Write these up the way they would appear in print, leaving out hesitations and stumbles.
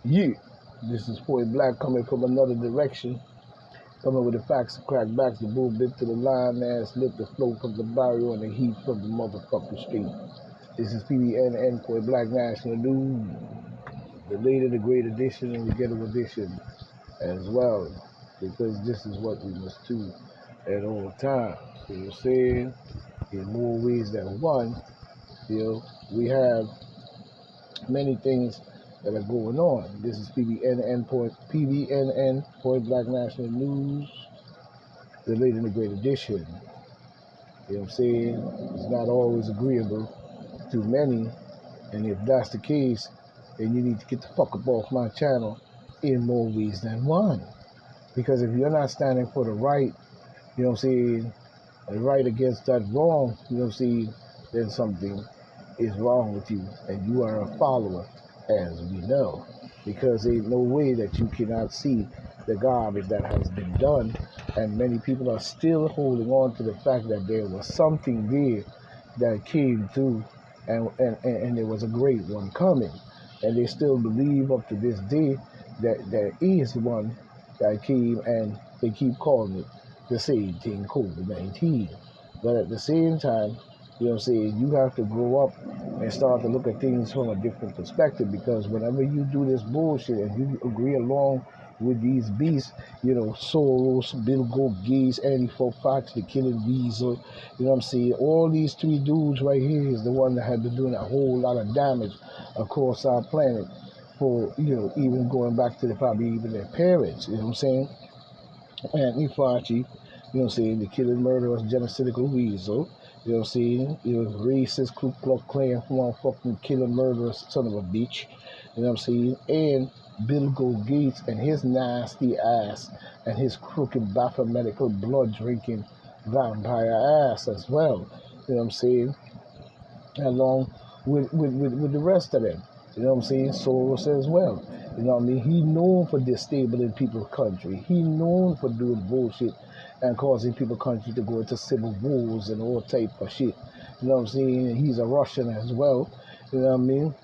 Yeah, this is Point Black coming from another direction, coming with the facts and crackbacks, the bull bit to the line ass lip, the flow from the barrio and the heat from the motherfucking street. This is PBNN Point Black National News, the later the great edition and the ghetto edition as well, because this is what we must do at all times. You know what I'm saying? In more ways than one, you know, we have many things that are going on. This is PBNN Point Black National News, the late and the great edition. You know what I'm saying? It's not always agreeable to many, and if that's the case, then you need to get the fuck up off my channel in more ways than one. Because if you're not standing for the right, you know what I'm saying, the right against that wrong, you know what I'm saying, then something is wrong with you, and you are a follower, as we know, because there ain't no way that you cannot see the garbage that has been done, and many people are still holding on to the fact that there was something there that came through, and there was a great one coming, and they still believe up to this day that there is one that came, and they keep calling it the same thing, COVID-19. But at the same time, you know what I'm saying, you have to grow up and start to look at things from a different perspective, because whenever you do this bullshit and you agree along with these beasts, you know, Soros, Bill Gates, Andy Fox, the killing weasel, you know what I'm saying, all these three dudes right here is the one that have been doing a whole lot of damage across our planet for, you know, even going back to probably even their parents, you know what I'm saying? Anthony Fauci, you know what I'm saying, the killing murderous genocidal weasel, you know what I'm saying, you know, racist Ku Klux Klan motherfucking killing murderous son of a bitch, you know what I'm saying, and Bill Gates and his nasty ass and his crooked Baphometical blood drinking vampire ass as well, you know what I'm saying, along with the rest of them. You know what I'm saying? Soros as well. You know what I mean? He known for destabilizing people's country. He known for doing bullshit and causing people country to go into civil wars and all type of shit. You know what I'm saying? He's a Russian as well. You know what I mean?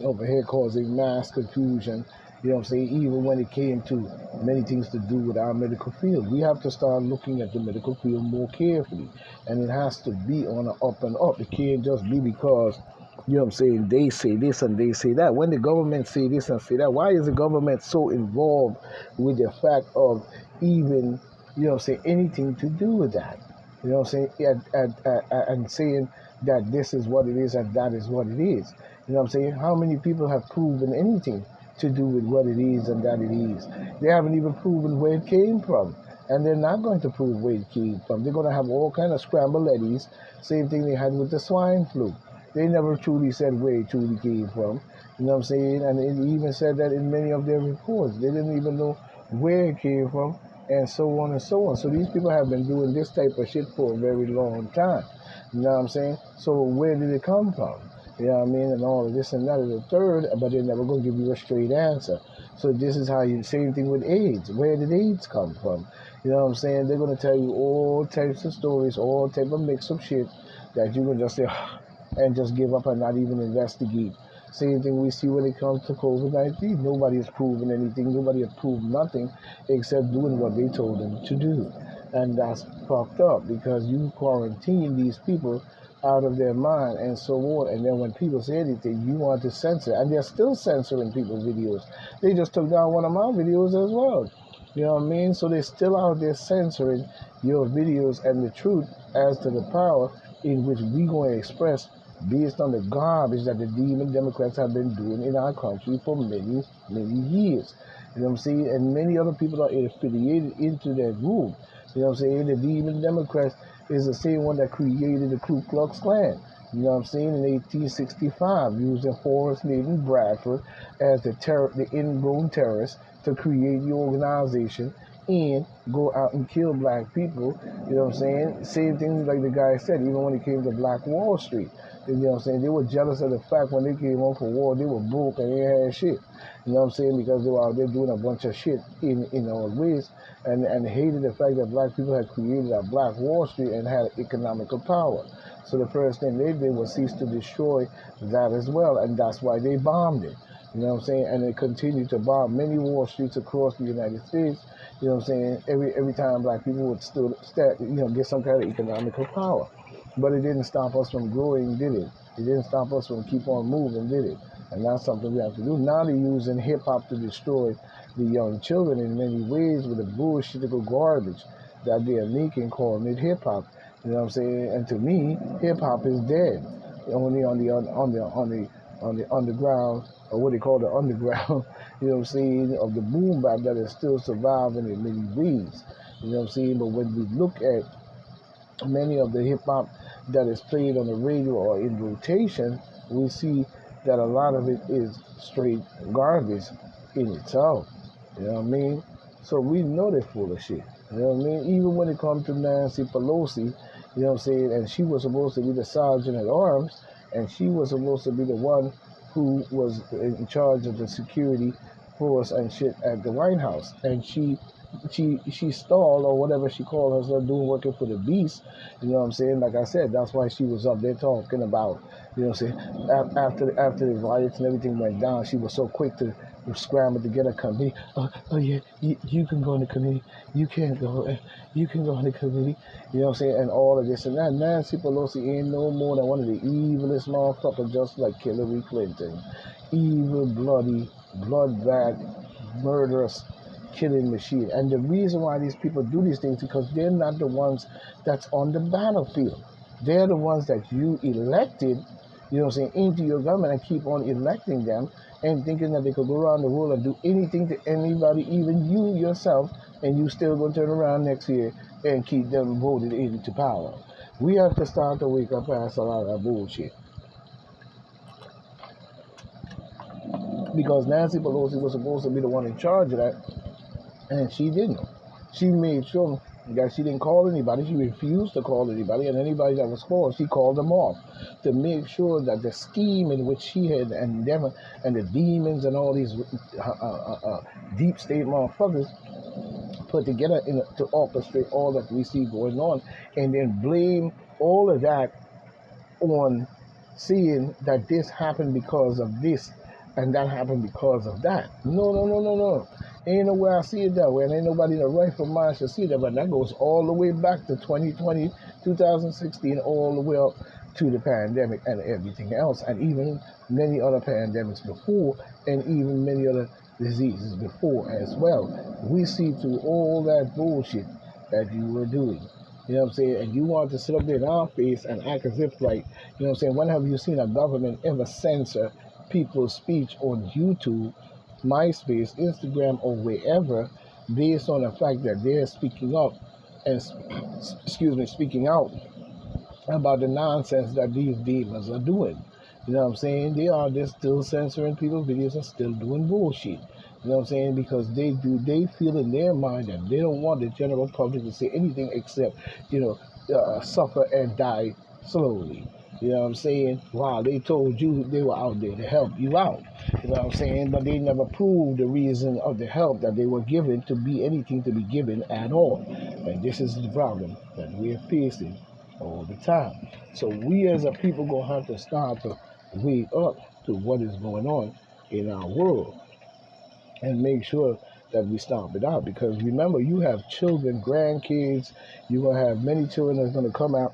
Over here causing mass confusion. You know what I'm saying? Even when it came to many things to do with our medical field, we have to start looking at the medical field more carefully. And it has to be on an up and up. It can't just be because, you know what I'm saying, they say this and they say that. When the government say this and say that, why is the government so involved with the fact of even, you know what I'm saying, anything to do with that? You know what I'm saying? And saying that this is what it is and that is what it is. You know what I'm saying? How many people have proven anything to do with what it is and that it is? They haven't even proven where it came from. And they're not going to prove where it came from. They're going to have all kind of scrambled eggs. Same thing they had with the swine flu. They never truly said where it truly came from. You know what I'm saying? And it even said that in many of their reports. They didn't even know where it came from, and so on and so on. So these people have been doing this type of shit for a very long time. You know what I'm saying? So where did it come from? You know what I mean? And all of this and that and the third, but they're never going to give you a straight answer. So this is how you, same thing with AIDS. Where did AIDS come from? You know what I'm saying? They're going to tell you all types of stories, all type of mix of shit that you can just say, and just give up and not even investigate. Same thing we see when it comes to COVID-19. Nobody has proven anything. Nobody has proved nothing except doing what they told them to do. And that's fucked up because you quarantine these people out of their mind and so on. And then when people say anything, you want to censor. And they're still censoring people's videos. They just took down one of my videos as well. You know what I mean? So they're still out there censoring your videos and the truth as to the power in which we going to express based on the garbage that the demon Democrats have been doing in our country for many, many years. You know what I'm saying? And many other people are affiliated into that group. You know what I'm saying? The demon Democrats is the same one that created the Ku Klux Klan. You know what I'm saying? In 1865, using Forrest Nathan Bradford as the ingrown terrorist to create the organization and go out and kill black people. You know what I'm saying? Same thing like the guy said, even when it came to Black Wall Street. You know what I'm saying? They were jealous of the fact when they came home from war, they were broke and they had shit. You know what I'm saying? Because they were out there doing a bunch of shit in all ways and hated the fact that black people had created a Black Wall Street and had economical power. So the first thing they did was cease to destroy that as well, and that's why they bombed it. You know what I'm saying? And they continue to bomb many Wall Streets across the United States. You know what I'm saying? Every time black people would still get some kind of economical power. But it didn't stop us from growing, did it? It didn't stop us from keep on moving, did it? And that's something we have to do. Now they're using hip hop to destroy the young children in many ways with the bullshittical garbage that they are making, calling it hip hop. You know what I'm saying? And to me, hip hop is dead. Only on the underground, or what they call the underground, you know what I'm saying, of the boom bap that is still surviving in many ways. You know what I'm saying? But when we look at many of the hip hop that is played on the radio or in rotation, we see that a lot of it is straight garbage in itself. You know what I mean? So we know they're full of shit. You know what I mean? Even when it comes to Nancy Pelosi, you know what I'm saying, and she was supposed to be the sergeant at arms, and she was supposed to be the one who was in charge of the security force and shit at the White House, and she stalled or whatever she called herself doing, working for the beast. You know what I'm saying? Like I said, that's why she was up there talking about, you know what I'm saying, after the riots and everything went down, she was so quick to scramble to get a committee. Oh yeah, you can go in the committee. You can't go. You can go in the committee. You know what I'm saying? And all of this and that. Nancy Pelosi ain't no more than one of the evilest motherfuckers, just like Hillary Clinton. Evil, bloody, bloodbath, murderous killing machine. And the reason why these people do these things is because they're not the ones that's on the battlefield. They're the ones that you elected, you know what I'm saying, into your government and keep on electing them and thinking that they could go around the world and do anything to anybody, even you yourself, and you still gonna turn around next year and keep them voted into power. We have to start to wake up past a lot of bullshit. Because Nancy Pelosi was supposed to be the one in charge of that, and she didn't. She made sure that she didn't call anybody. She refused to call anybody, and anybody that was called, she called them off to make sure that the scheme in which she had and them and the demons and all these deep state motherfuckers put together to orchestrate all that we see going on, and then blame all of that on seeing that this happened because of this and that happened because of that. No. Ain't no way I see it that way, and ain't nobody in the rightful mind should see that, but that goes all the way back to 2020, 2016, all the way up to the pandemic and everything else, and even many other pandemics before, and even many other diseases before as well. We see through all that bullshit that you were doing. You know what I'm saying? And you want to sit up there in our face and act as if like, you know what I'm saying? When have you seen a government ever censor people's speech on YouTube, MySpace, Instagram, or wherever based on the fact that they're speaking up and, speaking out about the nonsense that these demons are doing? You know what I'm saying? They are just still censoring people's videos and still doing bullshit. You know what I'm saying? Because they feel in their mind that they don't want the general public to say anything except, suffer and die slowly. You know what I'm saying? Wow, they told you they were out there to help you out. You know what I'm saying? But they never proved the reason of the help that they were given to be anything to be given at all. And this is the problem that we're facing all the time. So we as a people gonna have to start to wake up to what is going on in our world and make sure that we stomp it out. Because remember, you have children, grandkids, you're gonna have many children that's gonna come out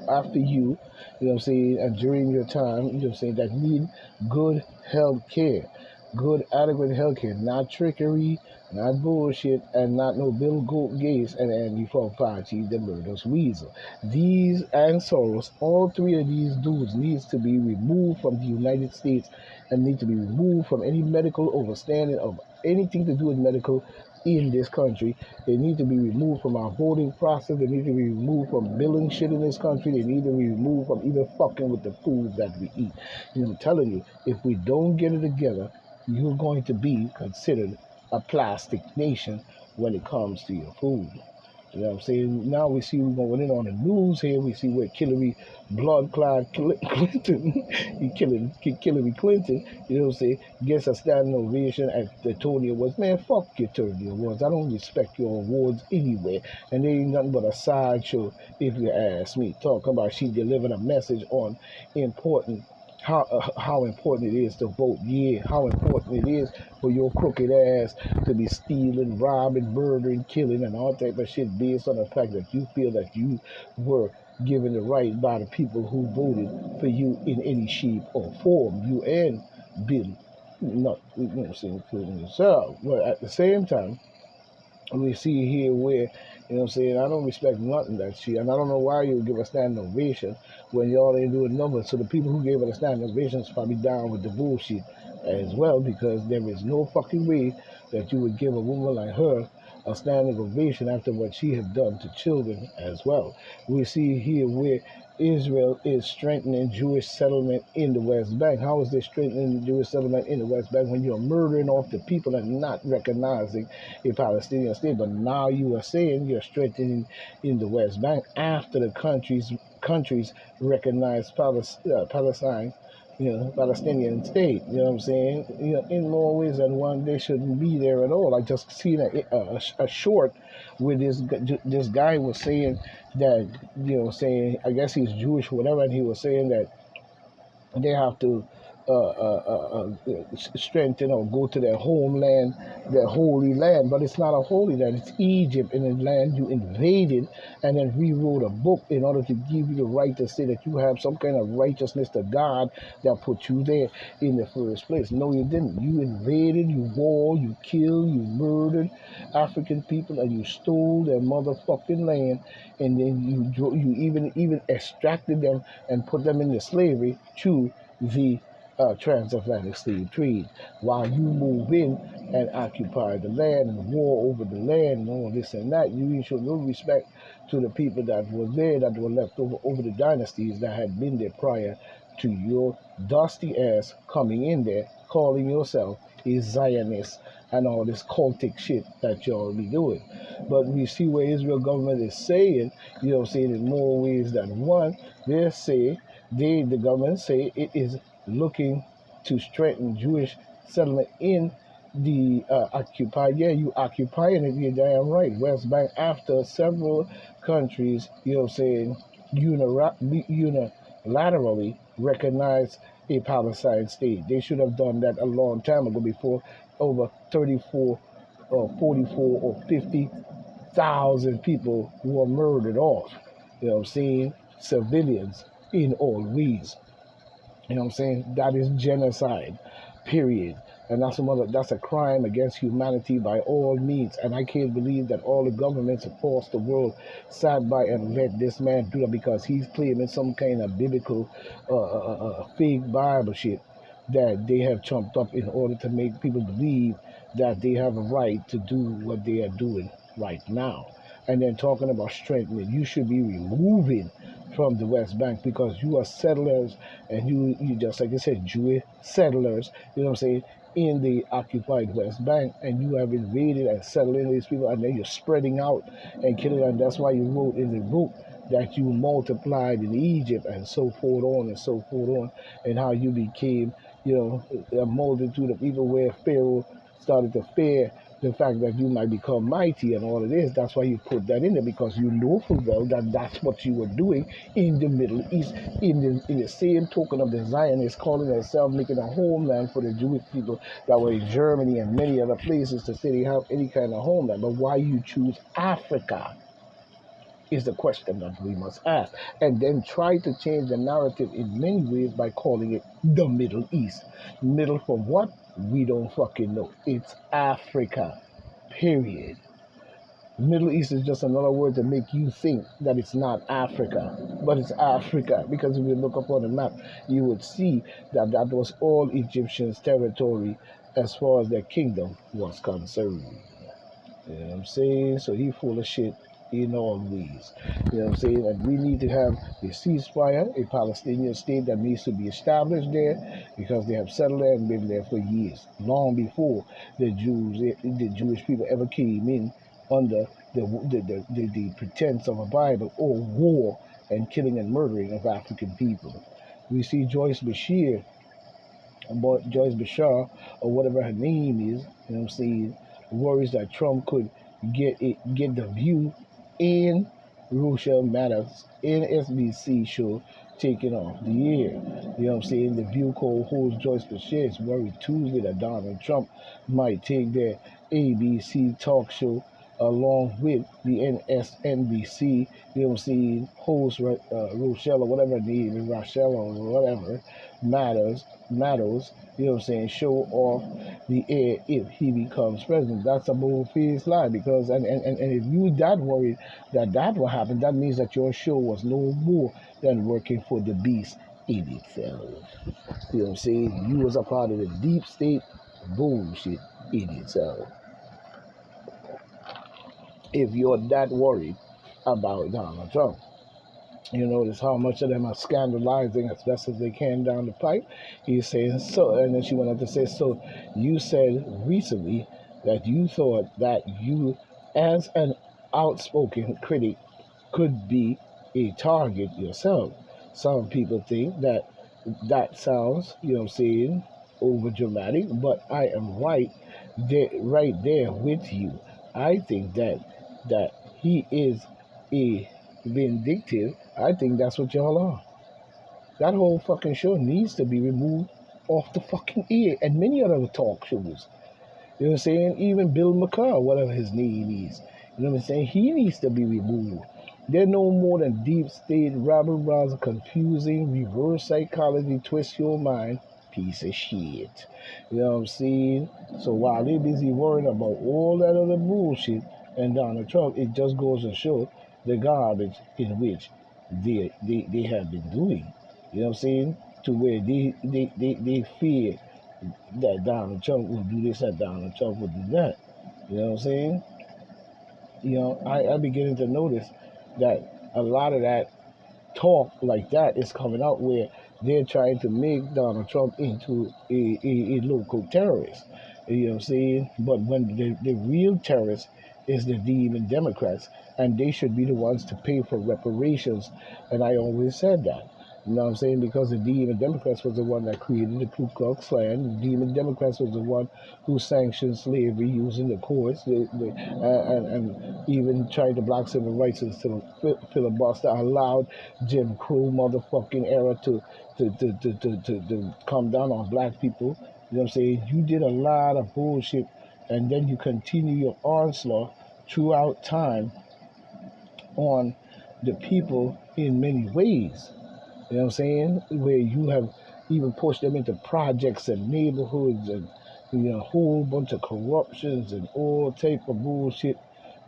after you, you know what I'm saying, and during your time, you know what I'm saying, that need good health care. Good, adequate health care, not trickery, not bullshit, and not no Bill Gates and Andy Fauci, the murderous weasel. These and Soros, all three of these dudes needs to be removed from the United States and need to be removed from any medical overstanding of anything to do with medical in this country. They need to be removed from our voting process. They need to be removed from building shit in this country. They need to be removed from even fucking with the food that we eat. You know, I'm telling you, if we don't get it together, you're going to be considered a plastic nation when it comes to your food. You know what I'm saying? Now we see we're going in on the news here. We see where Hillary blood clot Clinton, Hillary Clinton, you know what I'm saying, gets a standing ovation at the Tony Awards. Man, fuck your Tony Awards. I don't respect your awards anyway. And they ain't nothing but a sideshow, if you ask me. Talking about she delivered a message on important how important it is to vote. Yeah, how important it is for your crooked ass to be stealing, robbing, murdering, killing, and all type of shit based on the fact that you feel that you were given the right by the people who voted for you in any shape or form. You and been not, saying, including yourself. But at the same time, we see here where, I don't respect nothing that shit. And I don't know why you would give a standing ovation when y'all ain't doing numbers. So the people who gave it a standing ovation is probably down with the bullshit as well, because there is no fucking way that you would give a woman like her a standing ovation after what she had done to children as well. We see here where Israel is strengthening Jewish settlement in the West Bank. How is they strengthening the Jewish settlement in the West Bank when you're murdering off the people and not recognizing a Palestinian state? But now you are saying you're strengthening in the West Bank after the countries recognize Palestine, Palestinian state. You know what I'm saying? In more ways than one, they shouldn't be there at all. I just seen a short where this guy was saying that, saying, I guess he's Jewish or whatever, and he was saying that they have to strengthen or go to their homeland, their holy land. But it's not a holy land. It's Egypt, in a land you invaded and then rewrote a book in order to give you the right to say that you have some kind of righteousness to God that put you there in the first place. No, you didn't. You invaded, you warred, you killed, you murdered African people, and you stole their motherfucking land, and then you even extracted them and put them into slavery to the transatlantic slave trade, while you move in and occupy the land and war over the land and all this and that. You show no respect to the people that were there, that were left over the dynasties that had been there prior to your dusty ass coming in there, calling yourself a Zionist and all this cultic shit that y'all be doing. But we see where Israel government is saying, saying in more ways than one. The government say it is looking to strengthen Jewish settlement in the occupied. Yeah, you occupying it, you're damn right. West Bank, after several countries, unilaterally recognize a Palestine state. They should have done that a long time ago, before over 34 or 44 or 50,000 people were murdered off. Civilians in all ways. That is genocide, period. And that's a crime against humanity by all means. And I can't believe that all the governments across the world sat by and let this man do that, because he's claiming some kind of biblical fake Bible shit that they have trumped up in order to make people believe that they have a right to do what they are doing right now. And then talking about strengthening, you should be removing from the West Bank, because you are settlers, and you just, like I said, Jewish settlers, in the occupied West Bank, and you have invaded and settled in these people, and then you're spreading out and killing them. That's why you wrote in the book that you multiplied in Egypt, and so forth on and so forth on, and how you became, a multitude of people, where Pharaoh started to fear the fact that you might become mighty and all it is. That's why you put that in there, because you know full well that that's what you were doing in the Middle East. In the same token of the Zionists calling themselves, making a homeland for the Jewish people that were in Germany and many other places, to say they have any kind of homeland. But why you choose Africa is the question that we must ask. And then try to change the narrative in many ways by calling it the Middle East. Middle for what? We don't fucking know. It's Africa, period. Middle East is just another word to make you think that it's not Africa, but it's Africa. Because if you look up on the map, you would see that that was all Egyptians' territory as far as their kingdom was concerned. You know what I'm saying? So he full of shit in all ways. You know what I'm saying? And we need to have a ceasefire, a Palestinian state that needs to be established there, because they have settled there and been there for years, long before the Jewish people ever came in under the pretense of a Bible, or war and killing and murdering of African people. We see Joyce Bashir, or whatever her name is, worries that Trump could get the View in Russia Matters, NSBC show, taken off the air. You know what I'm saying? The View co-host Joyce Bashir is worried Tuesday that Donald Trump might take their ABC talk show along with the NSNBC, you know what I'm saying, host Rochelle or whatever her name is, Rochelle or whatever, Matters, you know what I'm saying, show off the air if he becomes president. That's a bold-faced lie because, and if you that worried that will happen, that means that your show was no more than working for the beast in itself. You know what I'm saying? You was a part of the deep state bullshit in itself. If you're that worried about Donald Trump, you notice how much of them are scandalizing as best as they can down the pipe. He's saying so, and then she went on to say, so you said recently that you thought that you, as an outspoken critic, could be a target yourself. Some people think that sounds, you know what I'm saying, over dramatic, but I am right there with you. I think that he is a vindictive. I think that's what y'all are. That whole fucking show needs to be removed off the fucking air, and many other talk shows. You know what I'm saying? Even Bill McCall, whatever his name is, you know what I'm saying? He needs to be removed. They're no more than deep state, rabble rousing, confusing, reverse psychology, twist your mind, piece of shit. You know what I'm saying? So while they're busy worrying about all that other bullshit and Donald Trump, it just goes to show the garbage in which they have been doing. You know what I'm saying? To where they fear that Donald Trump will do this, that Donald Trump will do that. You know what I'm saying? You know, I'm beginning to notice that a lot of that talk like that is coming out where they're trying to make Donald Trump into a local terrorist. You know what I'm saying? But when the real terrorist is the demon Democrats, and they should be the ones to pay for reparations. And I always said that. You know what I'm saying? Because the Demon Democrats was the one that created the Ku Klux Klan. The Demon Democrats was the one who sanctioned slavery using the courts and even tried to block civil rights instead of filibuster, allowed Jim Crow motherfucking era to come down on black people. You know what I'm saying? You did a lot of bullshit, and then you continue your onslaught throughout time on the people in many ways. You know what I'm saying? Where you have even pushed them into projects and neighborhoods and a whole bunch of corruptions and all type of bullshit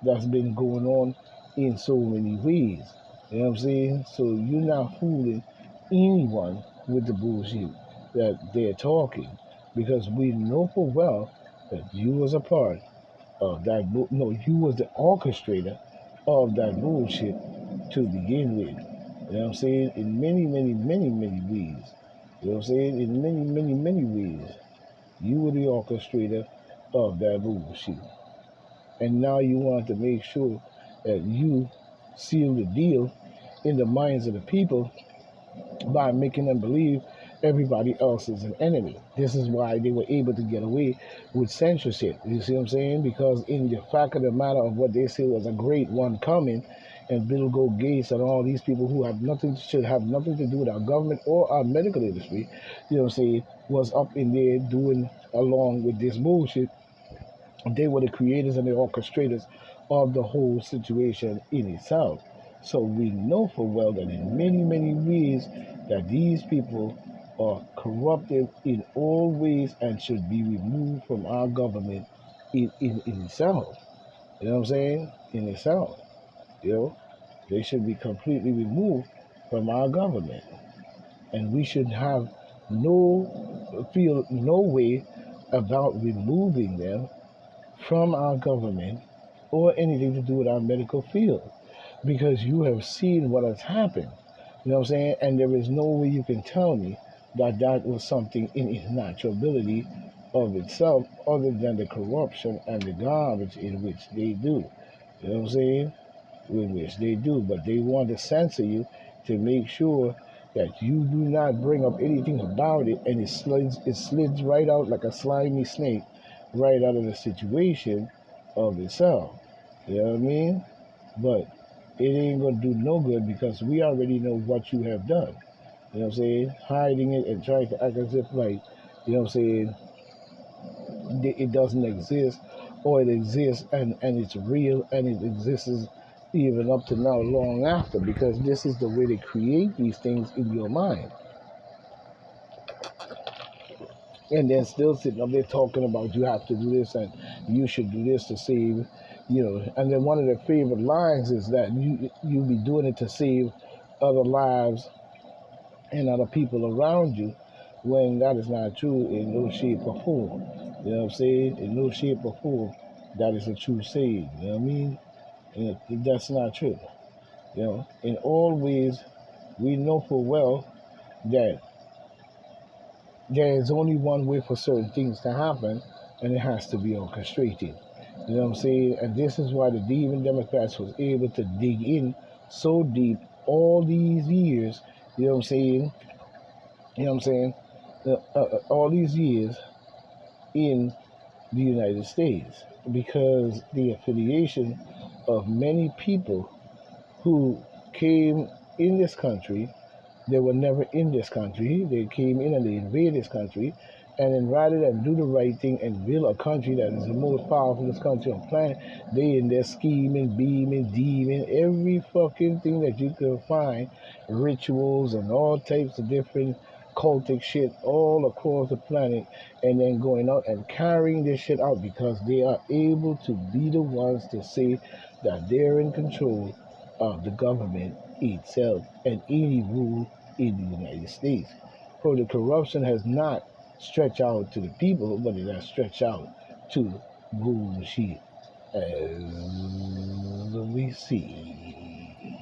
that's been going on in so many ways. You know what I'm saying? So you're not fooling anyone with the bullshit that they're talking, because we know full well that you was a part of that. No, you was the orchestrator of that bullshit to begin with. You know what I'm saying? In many, many, many, many ways. You know what I'm saying? In many, many, many ways. You were the orchestrator of that bullshit. And now you want to make sure that you seal the deal in the minds of the people by making them believe everybody else is an enemy. This is why they were able to get away with censorship. You see what I'm saying? Because in the fact of the matter of what they say was a great one coming, and Bill Gates and all these people who should have nothing to do with our government or our medical industry, you know what I'm saying, was up in there doing along with this bullshit. They were the creators and the orchestrators of the whole situation in itself. So we know for well that in many, many ways that these people are corrupted in all ways and should be removed from our government in itself. You know what I'm saying? In itself. You know? They should be completely removed from our government. And we should have feel no way about removing them from our government or anything to do with our medical field, because you have seen what has happened. You know what I'm saying? And there is no way you can tell me that that was something in its natural ability of itself other than the corruption and the garbage in which they do. You know what I'm saying? In which they do. But they want to censor you to make sure that you do not bring up anything about it, and it slides right out like a slimy snake right out of the situation of itself. You know what I mean? But it ain't going to do no good, because we already know what you have done. You know what I'm saying? Hiding it and trying to act as if like, you know what I'm saying, it doesn't exist, or it exists and it's real and it exists even up to now long after, because this is the way they create these things in your mind. And then still sitting up there talking about you have to do this and you should do this to save, you know. And then one of their favorite lines is that you be doing it to save other lives and other people around you, when that is not true in no shape or form. You know what I'm saying? In no shape or form, that is a true saying. You know what I mean? And that's not true. You know, in all ways, we know full well that there is only one way for certain things to happen, and it has to be orchestrated. You know what I'm saying? And this is why the Demon Democrats was able to dig in so deep all these years. You know what I'm saying? You know what I'm saying? All these years in the United States, because the affiliation of many people who came in this country, they were never in this country. They came in and they invaded this country. And then rather than do the right thing and build a country that is the most powerful country on the planet, they in there scheming, beaming, demon, every fucking thing that you could find, rituals and all types of different cultic shit all across the planet, and then going out and carrying this shit out because they are able to be the ones to say that they're in control of the government itself and any rule in the United States. So the corruption has not stretched out to the people, but it has stretched out to bullshit, as we see.